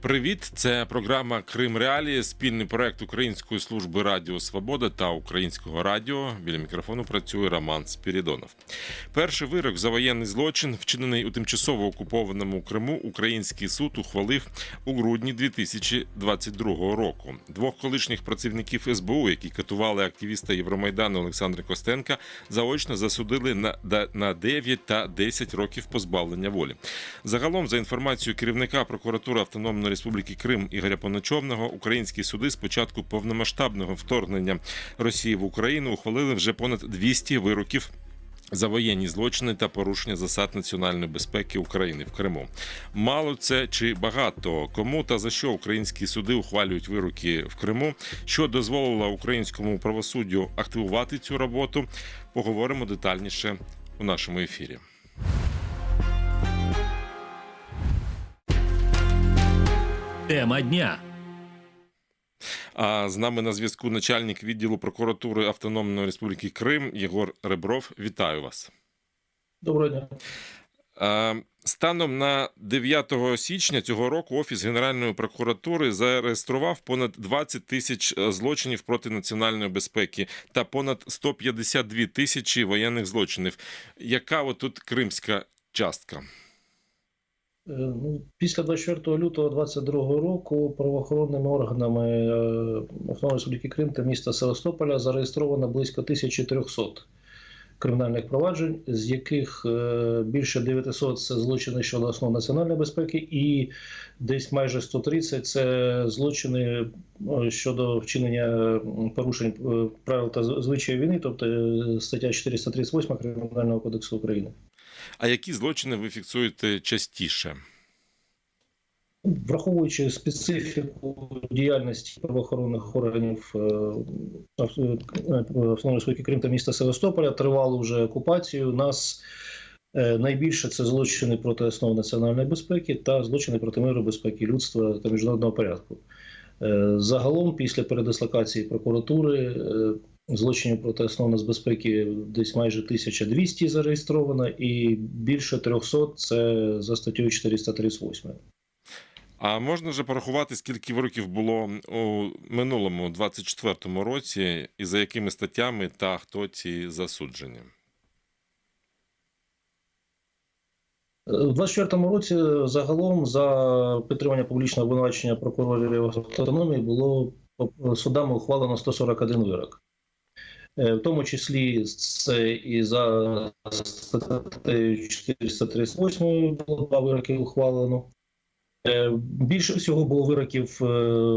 Привіт! Це програма «Крим Реалії», спільний проект Української служби Радіо Свобода та Українського радіо. Біля мікрофону працює Роман Спірідонов. Перший вирок за воєнний злочин, вчинений у тимчасово окупованому Криму, український суд ухвалив у грудні 2022 року. Двох колишніх працівників СБУ, які катували активіста Євромайдану Олександра Костенка, заочно засудили на 9 та 10 років позбавлення волі. Загалом, за інформацією керівника прокуратури Автономної Республіки Крим Ігоря Поночовного, українські суди з початку повномасштабного вторгнення Росії в Україну ухвалили вже понад 200 вироків за воєнні злочини та порушення засад національної безпеки України в Криму. Мало це чи багато? Кому та за що українські суди ухвалюють вироки в Криму? Що дозволило українському правосуддю активувати цю роботу? Поговоримо детальніше у нашому ефірі. Тема дня. А з нами на зв'язку начальник відділу прокуратури Автономної Республіки Крим Єгор Ребров. Вітаю вас. Доброго дня. Станом на 9 січня цього року Офіс Генеральної прокуратури зареєстрував понад 20 тисяч злочинів проти національної безпеки та понад 152 тисячі воєнних злочинів. Яка отут кримська частка? Після 24 лютого 2022 року правоохоронними органами Автономної Республіки Крим та міста Севастополя зареєстровано близько 1300 кримінальних проваджень, з яких більше 900 – це злочини щодо основ національної безпеки і десь майже 130 – це злочини щодо вчинення порушень правил та звичаїв війни, тобто стаття 438 Кримінального кодексу України. А які злочини ви фіксуєте частіше? Враховуючи специфіку діяльності правоохоронних органів Автономної Республіки Крим та міста Севастополя, тривалу вже окупацію, нас найбільше це злочини проти основ національної безпеки та злочини проти миру, безпеки людства та міжнародного порядку. Загалом, після передислокації прокуратури, злочинів проти основ нацбезпеки десь майже 1200 зареєстровано і більше 300 – це за статтею 438. А можна вже порахувати, скільки вироків було у минулому 24-му році і за якими статтями та хто ці засуджені? У 2024 році загалом за підтримання публічного обвинувачення прокурорів автономії було судами ухвалено 141 вирок. В тому числі це і за статтею 438 було 2 вироки ухвалено. Більше всього було вироків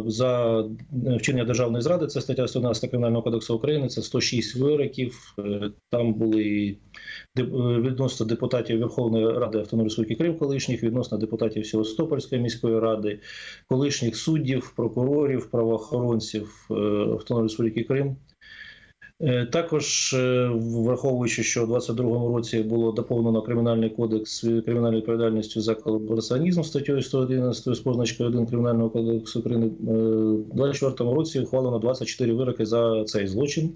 за вчинення державної зради, це стаття 111 Кримінального кодексу України, це 106 вироків. Там були відносно депутатів Верховної Ради Автономної Республіки Крим колишніх, відносно депутатів Севастопольської міської ради, колишніх суддів, прокурорів, правоохоронців Автономної Республіки Крим. Також, враховуючи, що у 2022 році було доповнено Кримінальний кодекс кримінальною відповідальністю за колабораціонізм статтею 111 з позначкою 1 Кримінального кодексу України, у 2024 році ухвалено 24 вироки за цей злочин.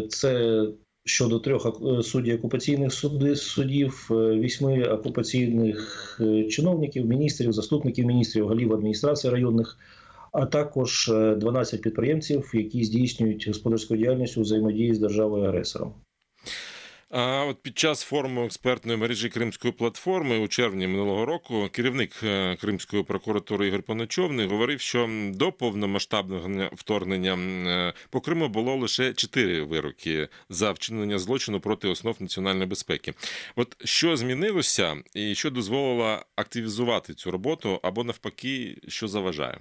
Це щодо 3 суддів окупаційних судів, 8 окупаційних чиновників, міністрів, заступників міністрів, голів адміністрації районних, а також 12 підприємців, які здійснюють господарську діяльність у взаємодії з державою-агресором. А от під час форуму експертної мережі Кримської платформи у червні минулого року керівник Кримської прокуратури Ігор Поночовний говорив, що до повномасштабного вторгнення по Криму було лише 4 вироки за вчинення злочину проти основ національної безпеки. От що змінилося і що дозволило активізувати цю роботу або навпаки, що заважає?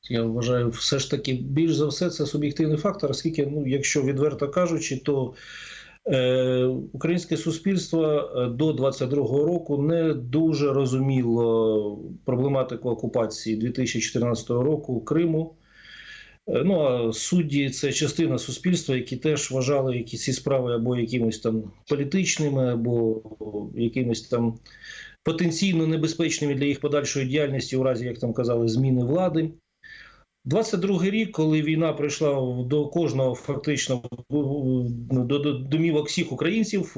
Я вважаю, все ж таки, більш за все, це суб'єктивний фактор, оскільки, якщо відверто кажучи, то українське суспільство до 2022 року не дуже розуміло проблематику окупації 2014 року Криму. А судді – це частина суспільства, які теж вважали ці справи або якимось там політичними, або якимось там потенційно небезпечними для їх подальшої діяльності у разі, як там казали, зміни влади. 22-й рік, коли війна прийшла до кожного фактично до домівок всіх українців,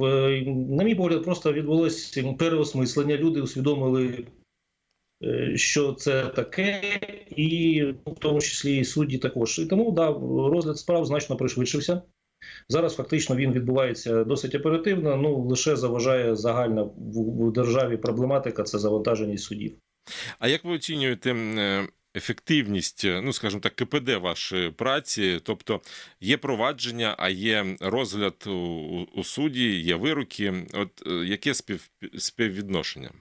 на мій погляд, просто відбулося переосмислення. Люди усвідомили, що це таке, і в тому числі і судді також. І тому, да, розгляд справ значно пришвидшився. Зараз фактично він відбувається досить оперативно, лише заважає загальна в державі проблематика – це завантаженість судів. А як ви оцінюєте ефективність, скажімо так, КПД вашої праці? Тобто є провадження, а є розгляд у суді, є вироки. От яке співвідношення?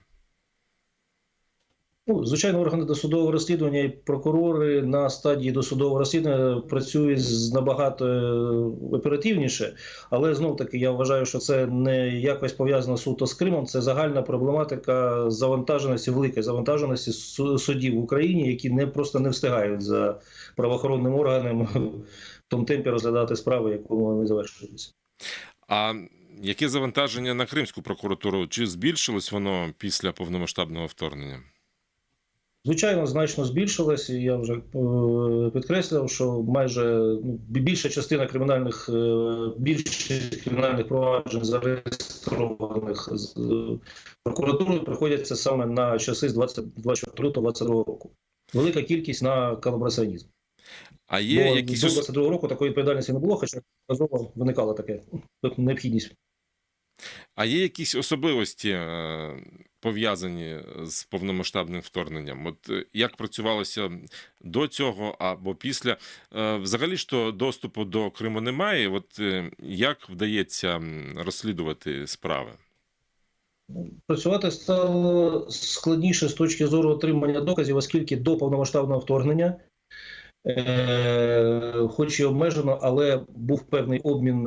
Звичайно, органи досудового розслідування і прокурори на стадії досудового розслідування працюють набагато оперативніше, але знов-таки я вважаю, що це не якось пов'язано суто з Кримом, це загальна проблематика завантаженості, великої завантаженості судів в Україні, які просто не встигають за правоохоронним органом в тому темпі розглядати справи, якому вони завершуються. А яке завантаження на Кримську прокуратуру? Чи збільшилось воно після повномасштабного вторгнення? Звичайно, значно збільшилось, і я вже підкреслював, що майже більша частина кримінальних проваджень, зареєстрованих з прокуратурою, приходяться саме на часи з 24-22 року. Велика кількість на колабораціонізм. А є Бо якісь... до 22 року такої відповідальності не було, хоча разово виникала така необхідність. А є якісь особливості, пов'язані з повномасштабним вторгненням? От як працювалося до цього або після? Взагалі ж то доступу до Криму немає. От як вдається розслідувати справи? Працювати стало складніше з точки зору отримання доказів, оскільки до повномасштабного вторгнення, хоч і обмежено, але був певний обмін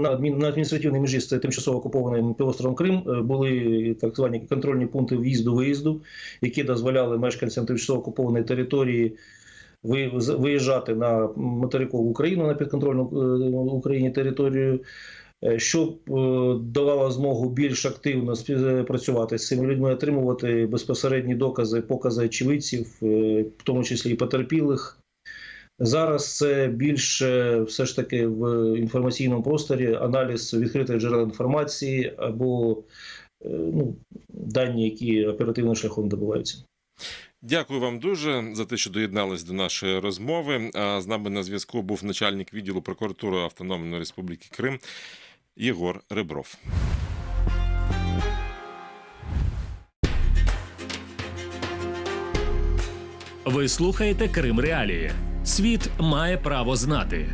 на адміністративній межі з тимчасово окупованим півостровом Крим, були так звані контрольні пункти в'їзду-виїзду, які дозволяли мешканцям тимчасово окупованої території виїжджати на материкову Україну, на підконтрольну Україні територію, що давало змогу більш активно співпрацювати з цими людьми, отримувати безпосередні докази, покази очевидців, в тому числі і потерпілих. Зараз це більше все ж таки в інформаційному просторі аналіз відкритих джерел інформації або дані, які оперативним шляхом добуваються. Дякую вам дуже за те, що доєднались до нашої розмови. З нами на зв'язку був начальник відділу прокуратури Автономної Республіки Крим Єгор Ребров. Ви слухаєте Крим Реалії. Світ має право знати.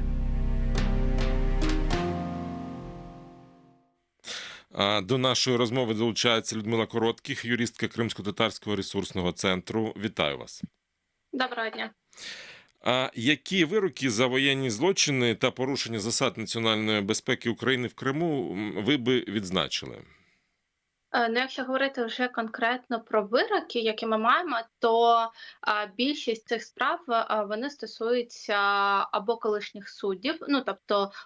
До нашої розмови долучається Людмила Коротких, юристка Кримсько-татарського ресурсного центру. Вітаю вас. Доброго дня. А які вироки за воєнні злочини та порушення засад національної безпеки України в Криму ви би відзначили? Якщо говорити вже конкретно про вироки, які ми маємо, то більшість цих справ вони стосуються або колишніх суддів,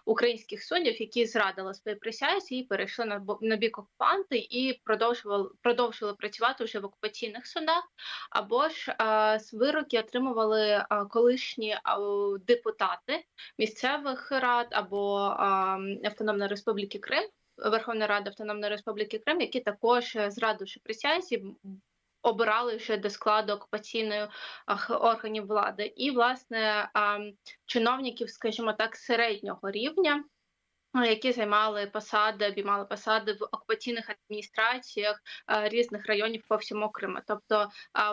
українських суддів, які зрадили свої присязі і перейшли на бік окупанти і продовжували працювати вже в окупаційних судах, або ж вироки отримували колишні депутати місцевих рад або Автономної Республіки Крим, Верховна Рада Автономної Республіки Крим, які також, зрадивши присязі, обирали вже до складу окупаційних органів влади. І, власне, чиновників, скажімо так, середнього рівня, які обіймали посади в окупаційних адміністраціях різних районів по всьому Криму. Тобто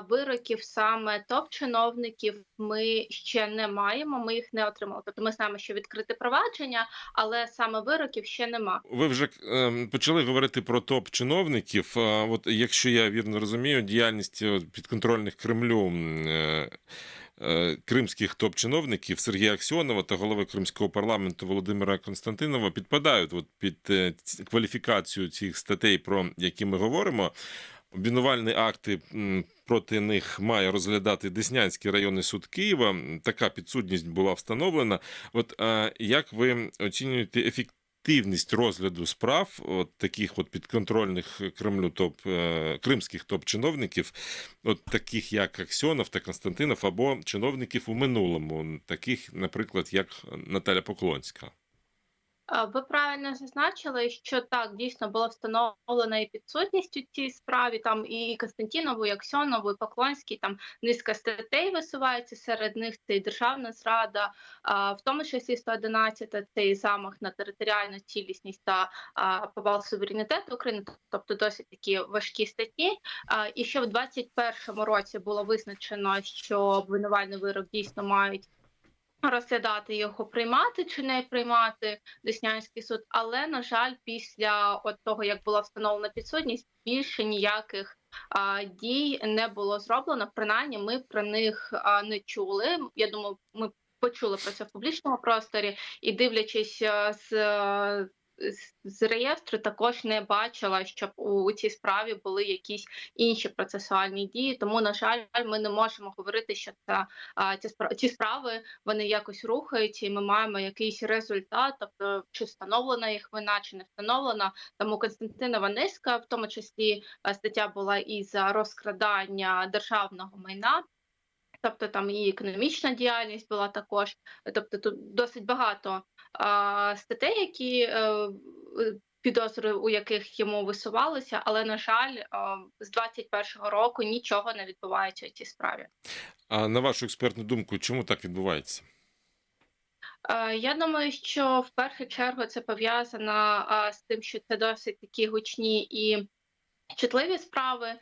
вироків саме топ-чиновників ми ще не маємо, ми їх не отримали. Тобто ми знаємо, що відкрите провадження, але саме вироків ще нема. Ви вже почали говорити про топ-чиновників. От якщо я вірно розумію, діяльність підконтрольних Кремлю кримських топ-чиновників Сергія Аксьонова та голови Кримського парламенту Володимира Константинова підпадають під кваліфікацію цих статей, про які ми говоримо. Обвинувальні акти проти них має розглядати Деснянський районний суд Києва. Така підсудність була встановлена. От як ви оцінюєте ефективність розгляду справ от таких от підконтрольних Кремлю кримських топ-чиновників, от таких як Аксьонов та Константинов, або чиновників у минулому, таких, наприклад, як Наталя Поклонська? Ви правильно зазначили, що так, дійсно було встановлено і підсудність у цій справі, там і Константінову, і Аксьонову, і Поклонській, там низка статей висувається, серед них це і державна зрада, в тому числі 111 це і замах на територіальну цілісність та повал суверенітету України, тобто досить такі важкі статті. І ще в 2021 році було визначено, що обвинувальний вирок дійсно мають розглядати його, приймати чи не приймати Деснянський суд, але, на жаль, після того, як була встановлена підсудність, більше ніяких дій не було зроблено, принаймні ми про них не чули. Я думаю, ми почули про це в публічному просторі, і дивлячись з реєстру, також не бачила, щоб у цій справі були якісь інші процесуальні дії. Тому, на жаль, ми не можемо говорити, що ці справи вони якось рухаються, і ми маємо якийсь результат, тобто чи встановлена їх вина, чи не встановлена. Тому Константинова низка, в тому числі стаття була і за розкрадання державного майна. Тобто там і економічна діяльність була також. Тобто тут досить багато статей, які підозри, у яких йому висувалися, але, на жаль, з 2021 року нічого не відбувається у цій справі. А на вашу експертну думку, чому так відбувається? Я думаю, що в першу чергу це пов'язано з тим, що це досить такі гучні і чутливі справи,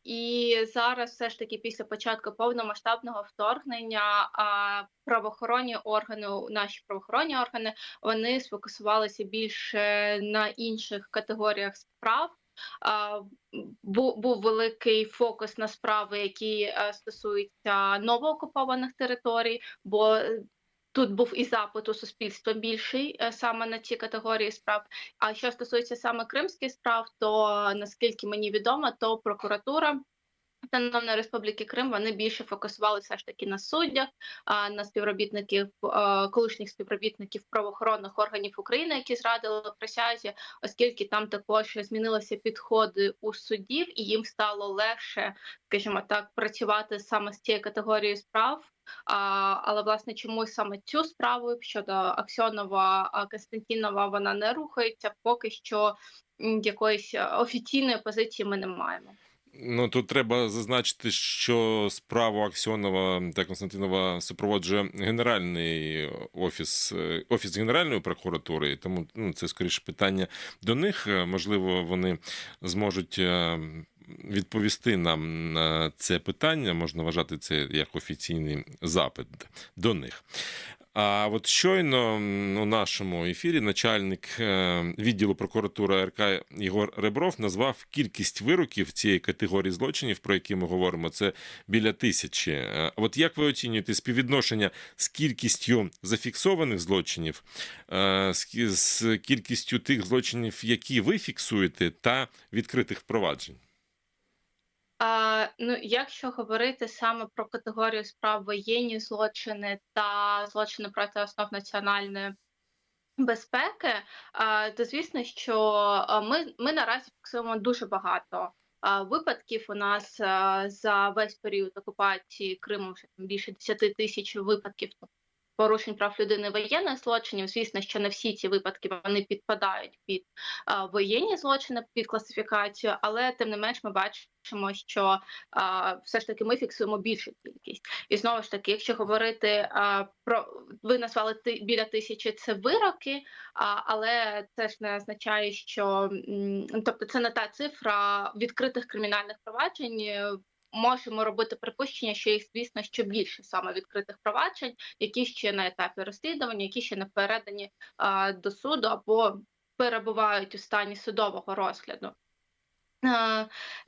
і зараз все ж таки після початку повномасштабного вторгнення наші правоохоронні органи, вони сфокусувалися більше на інших категоріях справ. Був великий фокус на справи, які стосуються новоокупованих територій, бо тут був і запит у суспільства більший саме на ці категорії справ. А що стосується саме кримських справ, то, наскільки мені відомо, то прокуратура Автономної Республіки Крим, вони більше фокусувалися все ж таки на суддях, на колишніх співробітників правоохоронних органів України, які зрадили присязі, оскільки там також змінилися підходи у суддів, і їм стало легше, скажімо так, працювати саме з цією категорією справ. Але, власне, чомусь саме цю справу щодо Аксьонова, Константінова, вона не рухається, поки що якоїсь офіційної позиції ми не маємо. Ну, тут треба зазначити, що справу Аксьонова та Константинова супроводжує Генеральний офіс Генеральної прокуратури, тому це, скоріше, питання до них. Можливо, вони зможуть відповісти нам на це питання, можна вважати це як офіційний запит до них. А от щойно у нашому ефірі начальник відділу прокуратури РК Єгор Ребров назвав кількість вироків цієї категорії злочинів, про які ми говоримо, це біля 1000. От як ви оцінюєте співвідношення з кількістю зафіксованих злочинів, з кількістю тих злочинів, які ви фіксуєте, та відкритих впроваджень? Якщо говорити саме про категорію справ воєнні злочини та злочини проти основ національної безпеки, то звісно, що ми наразі фіксуємо дуже багато випадків. У нас за весь період окупації Криму вже більше 10 тисяч випадків порушень прав людини, воєнних злочинів. Звісно, що не всі ці випадки вони підпадають під воєнні злочини, під класифікацію, але тим не менш ми бачимо, що все ж таки ми фіксуємо більшу кількість. І знову ж таки, якщо говорити ви назвали біля 1000 – це вироки, але це ж не означає, що тобто це не та цифра відкритих кримінальних проваджень. Можемо робити припущення, що їх, звісно, що більше саме відкритих проваджень, які ще на етапі розслідування, які ще не передані до суду або перебувають у стані судового розгляду.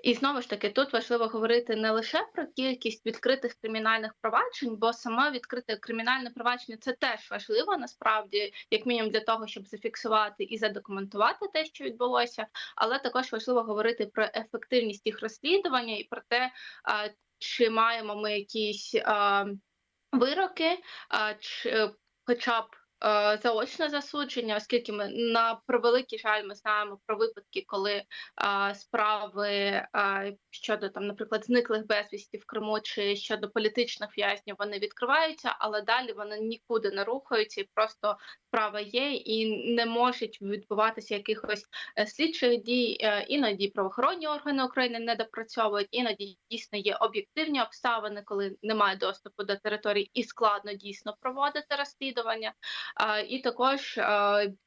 І знову ж таки, тут важливо говорити не лише про кількість відкритих кримінальних проваджень, бо саме відкрите кримінальне провадження – це теж важливо, насправді, як мінімум для того, щоб зафіксувати і задокументувати те, що відбулося, але також важливо говорити про ефективність їх розслідування і про те, чи маємо ми якісь вироки, чи хоча б заочне засудження, оскільки ми, на превеликий жаль, ми знаємо про випадки, коли справи щодо там, наприклад, зниклих безвісті в Криму чи щодо політичних в'язнів вони відкриваються, але далі вони нікуди не рухаються, і просто справа є, і не можуть відбуватися якихось слідчих дій. Іноді правоохоронні органи України не допрацьовують, іноді дійсно є об'єктивні обставини, коли немає доступу до території і складно дійсно проводити розслідування. І також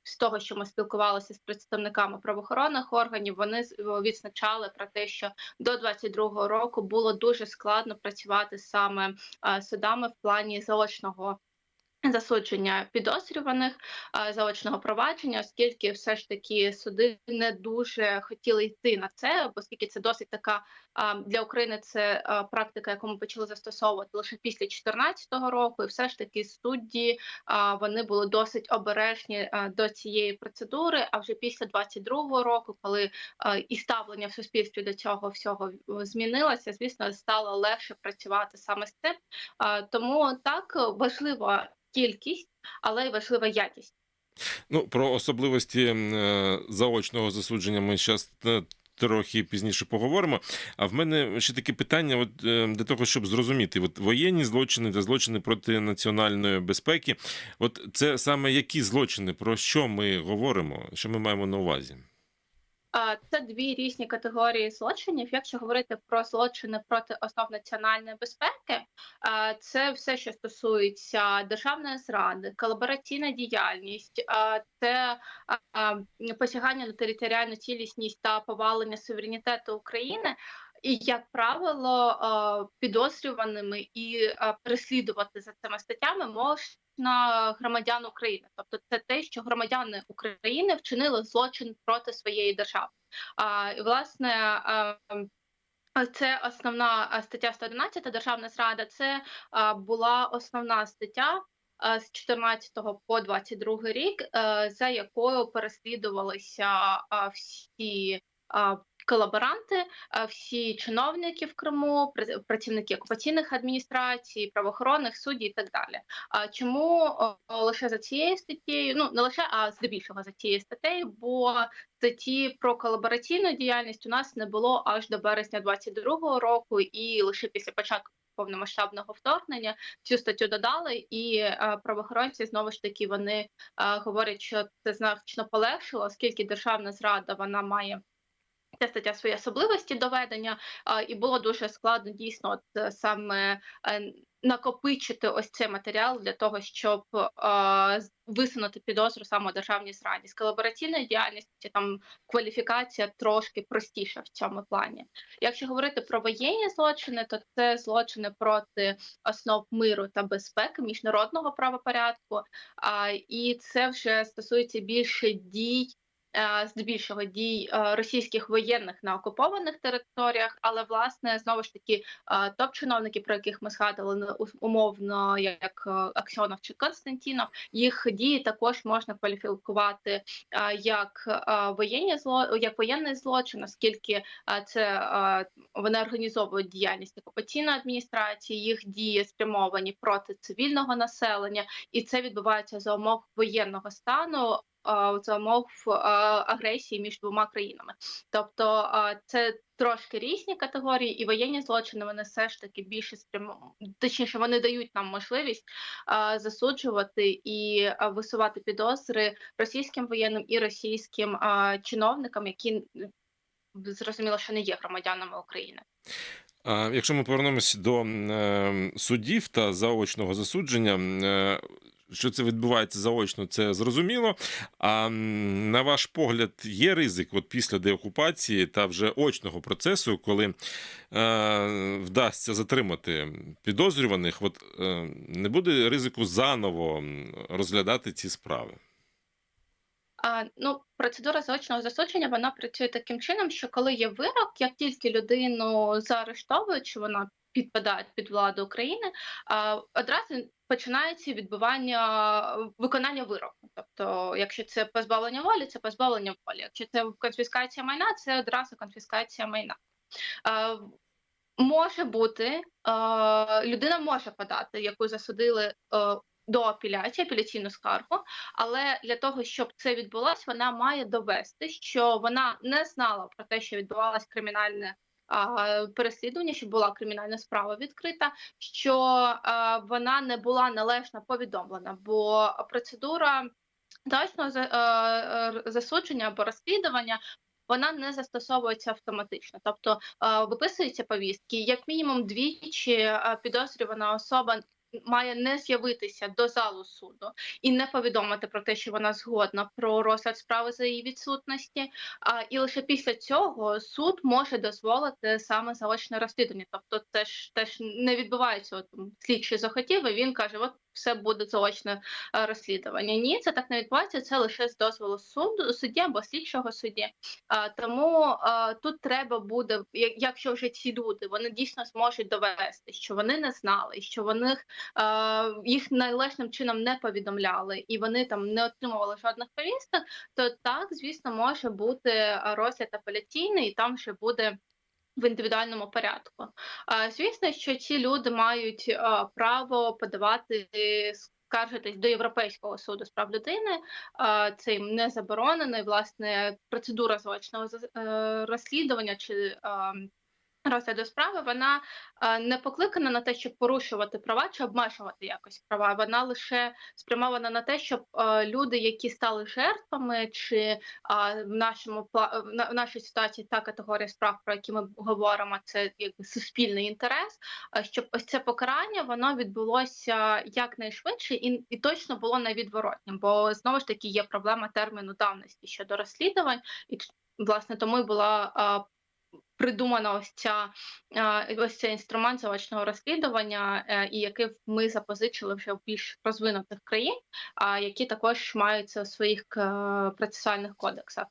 з того, що ми спілкувалися з представниками правоохоронних органів, вони відзначали про те, що до 22-го року було дуже складно працювати саме судами в плані заочного засудження підозрюваних, заочного провадження, оскільки все ж таки суди не дуже хотіли йти на це, оскільки це досить така для України це практика, яку ми почали застосовувати лише після 2014 року, і все ж таки судді вони були досить обережні до цієї процедури. А вже після 22-го року, коли і ставлення в суспільстві до цього всього змінилося, звісно, стало легше працювати саме з цим. Тому так важлива кількість, але й важлива якість. Ну, про особливості заочного засудження ми зараз трохи пізніше поговоримо. А в мене ще таке питання, от, для того, щоб зрозуміти, от, воєнні злочини та злочини проти національної безпеки, от це саме які злочини, про що ми говоримо, що ми маємо на увазі? Це дві різні категорії злочинів. Якщо говорити про злочини проти основ національної безпеки, це все, що стосується державної зради, колабораційна діяльність, це посягання на територіальну цілісність та повалення суверенітету України. І, як правило, підозрюваними і переслідувати за цими статтями можна громадян України. Тобто це те, що громадяни України вчинили злочин проти своєї держави. І, власне, це основна стаття 111 «Державна зрада». Це була основна стаття з 14 по 22 рік, за якою переслідувалися всі колаборанти, всі чиновники в Криму, працівники окупаційних адміністрацій, правоохоронних, судді і так далі. Чому лише за цією статтею, ну не лише, а здебільшого за цією статтею, бо статті про колабораційну діяльність у нас не було аж до березня 22-го року, і лише після початку повномасштабного вторгнення цю статтю додали, і правоохоронці знову ж таки вони говорять, що це значно полегшило, оскільки державна зрада вона має. Ця стаття свої особливості доведення, і було дуже складно дійсно от саме накопичити ось цей матеріал для того, щоб висунути підозру саме державній зраді. З колабораційної діяльності там кваліфікація трошки простіша в цьому плані. Якщо говорити про воєнні злочини, то це злочини проти основ миру та безпеки, міжнародного правопорядку, і це вже стосується більше дій, здебільшого дій російських воєнних на окупованих територіях, але, власне, знову ж таки, топ-чиновники, про яких ми згадували, умовно, як Аксьонов чи Константінов, їх дії також можна кваліфікувати як воєнний злочин, оскільки це вони організовують діяльність окупаційної адміністрації, їх дії спрямовані проти цивільного населення, і це відбувається за умов воєнного стану, за умов агресії між двома країнами. Тобто це трошки різні категорії, і воєнні злочини вони все ж таки більше точніше, вони дають нам можливість засуджувати і висувати підозри російським воєнним і російським чиновникам, які зрозуміло, що не є громадянами України. Якщо ми повернемось до судів та заочного засудження, що це відбувається заочно, це зрозуміло. А на ваш погляд, є ризик от після деокупації та вже очного процесу, коли вдасться затримати підозрюваних, от не буде ризику заново розглядати ці справи? Процедура заочного засудження, вона працює таким чином, що коли є вирок, як тільки людину заарештовують, чи вона підпадає під владу України, одразу починається виконання вироку. Тобто, якщо це позбавлення волі, це позбавлення волі. Якщо це конфіскація майна, це одразу конфіскація майна. Може бути, людина може подати, яку засудили до апеляційну скаргу, але для того, щоб це відбулося, вона має довести, що вона не знала про те, що відбувалось кримінальне переслідування, що була кримінальна справа відкрита, що вона не була належно повідомлена, бо процедура точного засудження або розслідування вона не застосовується автоматично. Тобто виписуються повістки, як мінімум двічі підозрювана особа має не з'явитися до залу суду і не повідомити про те, що вона згодна про розгляд справи за її відсутності. І лише після цього суд може дозволити саме заочне розслідування. Тобто це ж теж не відбувається, от слідчий захотів, і він каже, от все буде заочне розслідування. Ні, це так не відбувається, це лише з дозволу судді або слідчого судді. Тому тут треба буде, якщо вже ці люди, вони дійсно зможуть довести, що вони не знали, що вони їх належним чином не повідомляли, і вони там не отримували жодних повісток, то так, звісно, може бути розгляд апеляційний, і там вже буде в індивідуальному порядку. Звісно, що ці люди мають право подавати, скаржитись до Європейського суду з прав людини. Це їм не заборонено. І, власне, процедура заочного розслідування чи розгляду справи, вона не покликана на те, щоб порушувати права чи обмежувати якось права. Вона лише спрямована на те, щоб люди, які стали жертвами, чи в нашій ситуації та категорія справ, про які ми говоримо, це якби суспільний інтерес, щоб ось це покарання воно відбулося якнайшвидше і точно було невідворотним. Бо знову ж таки є проблема терміну давності щодо розслідувань, і власне тому й була придумана ось цей інструмент заочного розслідування, і який ми запозичили вже в більш розвинутих країн, які також мають це у своїх процесуальних кодексах.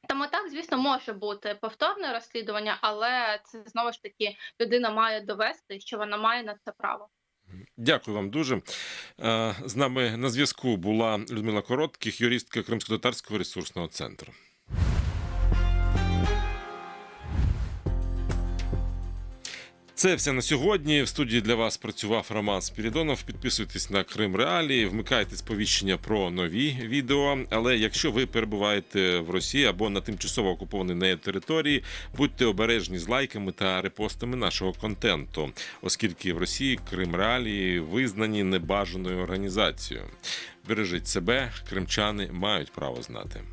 Тому так, звісно, може бути повторне розслідування, але це знову ж таки людина має довести, що вона має на це право. Дякую вам дуже. З нами на зв'язку була Людмила Коротких, юристка Кримсько-татарського ресурсного центру. Це все на сьогодні. В студії для вас працював Роман Спірідонов. Підписуйтесь на Крим Реалії, вмикайте сповіщення про нові відео. Але якщо ви перебуваєте в Росії або на тимчасово окупованій нею території, будьте обережні з лайками та репостами нашого контенту, оскільки в Росії Крим Реалії визнані небажаною організацією. Бережіть себе, кримчани мають право знати.